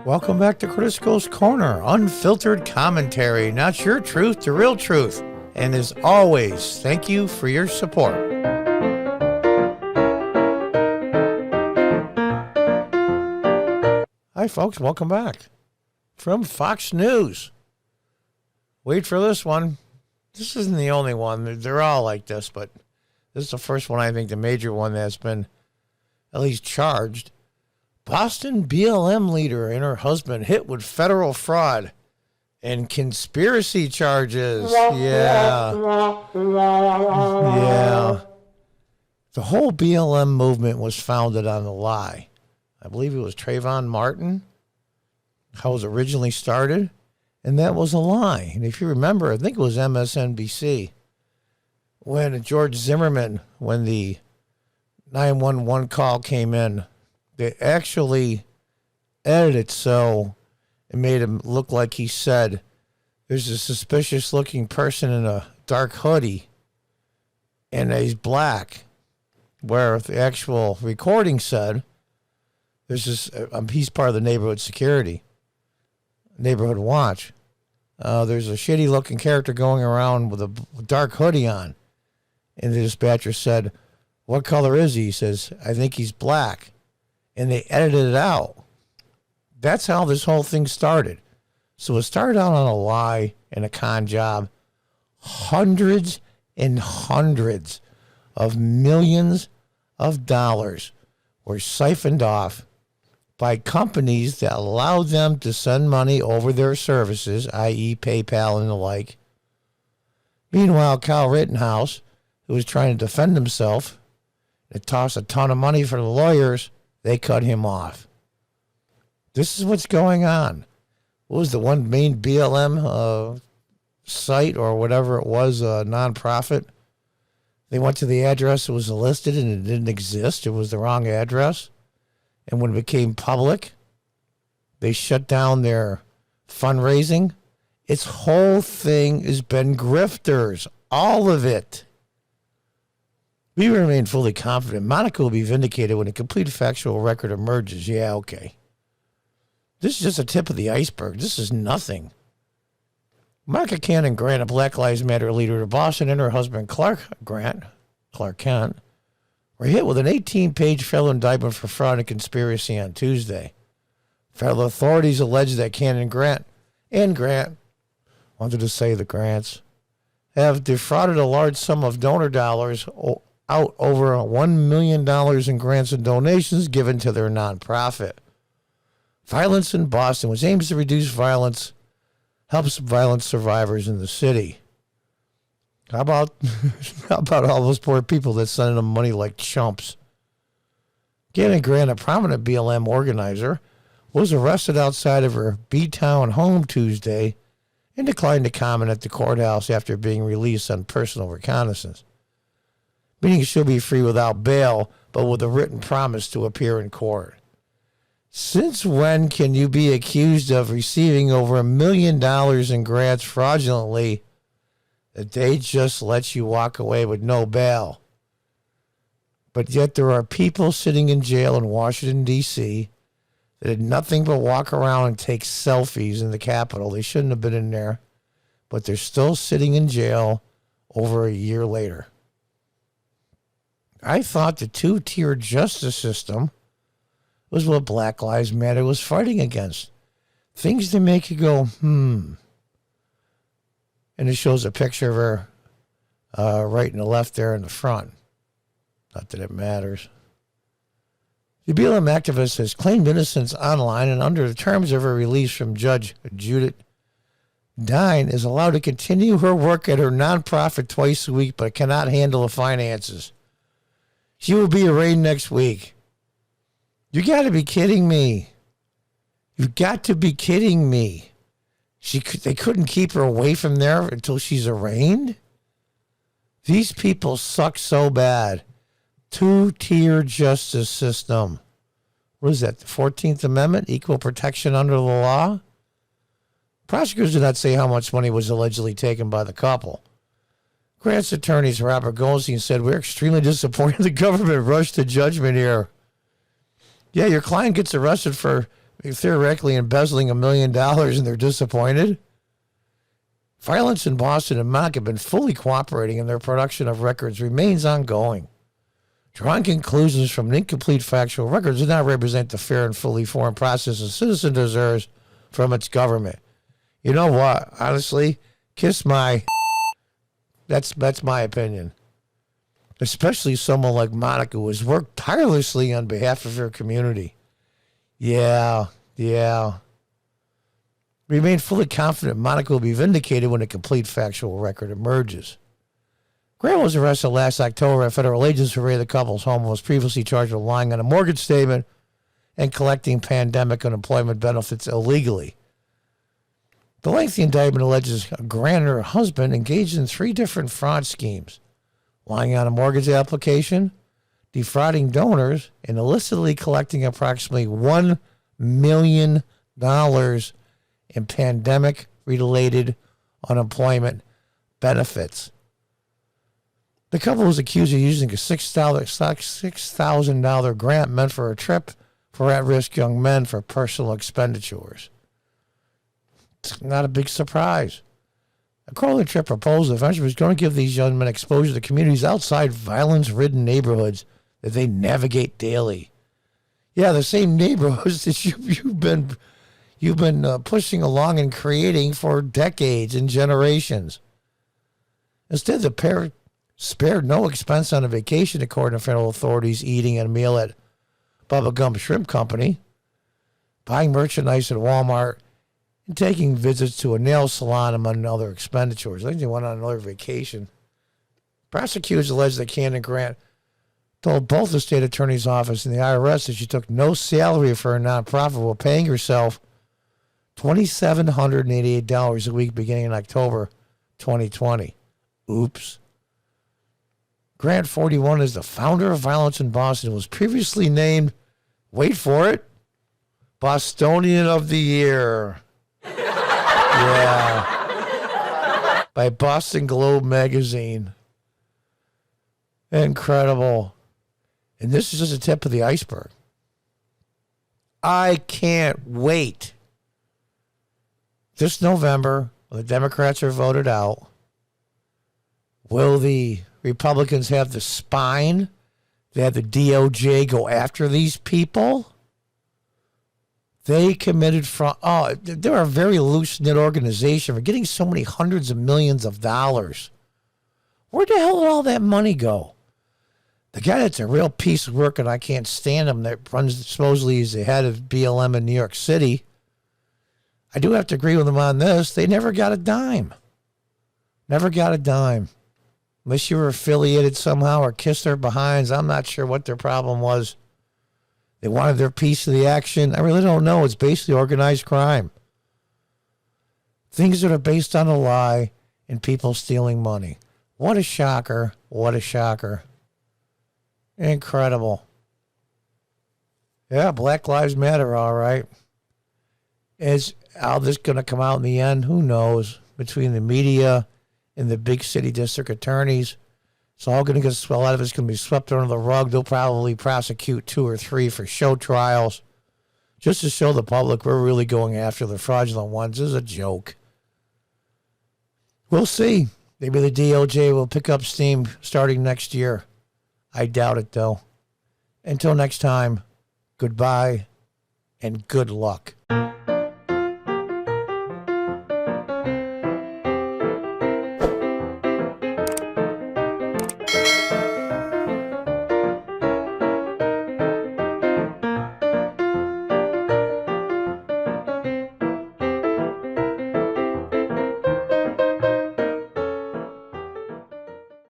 Welcome back to Crisco's Corner, unfiltered commentary, not your truth, the real truth. And as always, thank you for your support. Hi folks, welcome back. From Fox News. Wait for this one. This isn't the only one. They're all like this, but this is the first one, I think, the major one that's been at least charged. Boston BLM leader and her husband hit with federal fraud and conspiracy charges. Yeah. The whole BLM movement was founded on a lie. I believe it was Trayvon Martin, how it was originally started, and that was a lie. And if you remember, I think it was MSNBC, when George Zimmerman, when the 911 call came in, they actually edited it so it made him look like he said, there's a suspicious looking person in a dark hoodie and he's black, where the actual recording said, there's this, he's part of the neighborhood security, neighborhood watch. There's a shitty looking character going around with a dark hoodie on. And the dispatcher said, what color is he? He says, I think he's black. And they edited it out. That's how this whole thing started. So it started out on a lie and a con job. Hundreds and hundreds of millions of dollars were siphoned off by companies that allowed them to send money over their services, i.e. PayPal and the like. Meanwhile, Kyle Rittenhouse, who was trying to defend himself, and tossed a ton of money for the lawyers, they cut him off. This is what's going on. What was the one main BLM site or whatever it was, nonprofit? They went to the address, it was listed and it didn't exist. It was the wrong address. And when it became public, they shut down their fundraising. Its whole thing has been grifters. All of it. We remain fully confident Monica will be vindicated when a complete factual record emerges. Yeah, okay. This is just a tip of the iceberg. This is nothing. Monica Cannon Grant, a Black Lives Matter leader of Boston, and her husband Clark Kent, were hit with an 18-page federal indictment for fraud and conspiracy on Tuesday. Federal authorities allege that Cannon Grant and Grant, wanted to say the Grants, have defrauded a large sum of donor dollars out over $1 million in grants and donations given to their nonprofit. Violence in Boston, which aims to reduce violence, helps violence survivors in the city. How about all those poor people that send them money like chumps? Gannon Grant, a prominent BLM organizer, was arrested outside of her B-Town home Tuesday and declined to comment at the courthouse after being released on personal reconnaissance. Meaning she'll be free without bail, but with a written promise to appear in court. Since when can you be accused of receiving over $1 million in grants fraudulently that they just let you walk away with no bail? But yet there are people sitting in jail in Washington, D.C. that did nothing but walk around and take selfies in the Capitol. They shouldn't have been in there, but they're still sitting in jail over a year later. I thought the two-tier justice system was what Black Lives Matter was fighting against. Things that make you go, And it shows a picture of her right and the left there in the front. Not that it matters. The BLM activist has claimed innocence online and under the terms of her release from Judge Judith Dine is allowed to continue her work at her nonprofit twice a week but cannot handle the finances. She will be arraigned next week. You got to be kidding me. You've got to be kidding me. They couldn't keep her away from there until she's arraigned? These people suck so bad. Two-tier justice system. What is that, the 14th Amendment? Equal protection under the law? Prosecutors did not say how much money was allegedly taken by the couple. Grant's attorneys, Robert Goldstein, said, we're extremely disappointed the government rushed to judgment here. Yeah, your client gets arrested for theoretically embezzling $1 million and they're disappointed. Violence in Boston and Mock have been fully cooperating, and their production of records remains ongoing. Drawing conclusions from incomplete factual records does not represent the fair and fully formed process a citizen deserves from its government. You know what? Honestly, kiss my... That's my opinion. Especially someone like Monica, who has worked tirelessly on behalf of her community. Yeah. Remain fully confident Monica will be vindicated when a complete factual record emerges. Grant was arrested last October at federal agents who raided the couple's home and was previously charged with lying on a mortgage statement and collecting pandemic unemployment benefits illegally. The lengthy indictment alleges Grant and her husband engaged in 3 different fraud schemes: lying on a mortgage application, defrauding donors, and illicitly collecting approximately $1 million in pandemic-related unemployment benefits. The couple was accused of using a $6,000 grant meant for a trip for at-risk young men for personal expenditures. It's not a big surprise. According to the trip proposal, the venture was going to give these young men exposure to communities outside violence-ridden neighborhoods that they navigate daily. Yeah, the same neighborhoods that you've been pushing along and creating for decades and generations. Instead, the pair spared no expense on a vacation, according to federal authorities, eating a meal at Bubba Gump Shrimp Company, buying merchandise at Walmart, and taking visits to a nail salon, among other expenditures. I think they went on another vacation. Prosecutors allege that Cannon Grant told both the state attorney's office and the IRS that she took no salary for her nonprofit while paying herself $2,788 a week beginning in October 2020. Oops. Grant, 41, is the founder of Violence in Boston, was previously named, wait for it, Bostonian of the Year. Yeah. By Boston Globe magazine. Incredible. And this is just a tip of the iceberg. I can't wait. This November, when the Democrats are voted out, will the Republicans have the spine to have the DOJ go after these people? They committed fraud. Oh, they're a very loose-knit organization for getting so many hundreds of millions of dollars. Where the hell did all that money go? The guy that's a real piece of work, and I can't stand him, that runs, supposedly is the head of BLM in New York City. I do have to agree with him on this. They never got a dime. Never got a dime. Unless you were affiliated somehow or kissed their behinds. I'm not sure what their problem was. They wanted their piece of the action. I really don't know. It's basically organized crime. Things that are based on a lie and people stealing money. What a shocker. What a shocker. Incredible. Yeah, Black Lives Matter, all right. Is all this going to come out in the end? Who knows? Between the media and the big city district attorneys, it's all going to get, a lot of it's going to be swept under the rug. They'll probably prosecute 2 or 3 for show trials just to show the public we're really going after the fraudulent ones. This is a joke. We'll see. Maybe the DOJ will pick up steam starting next year. I doubt it, though. Until next time, goodbye and good luck.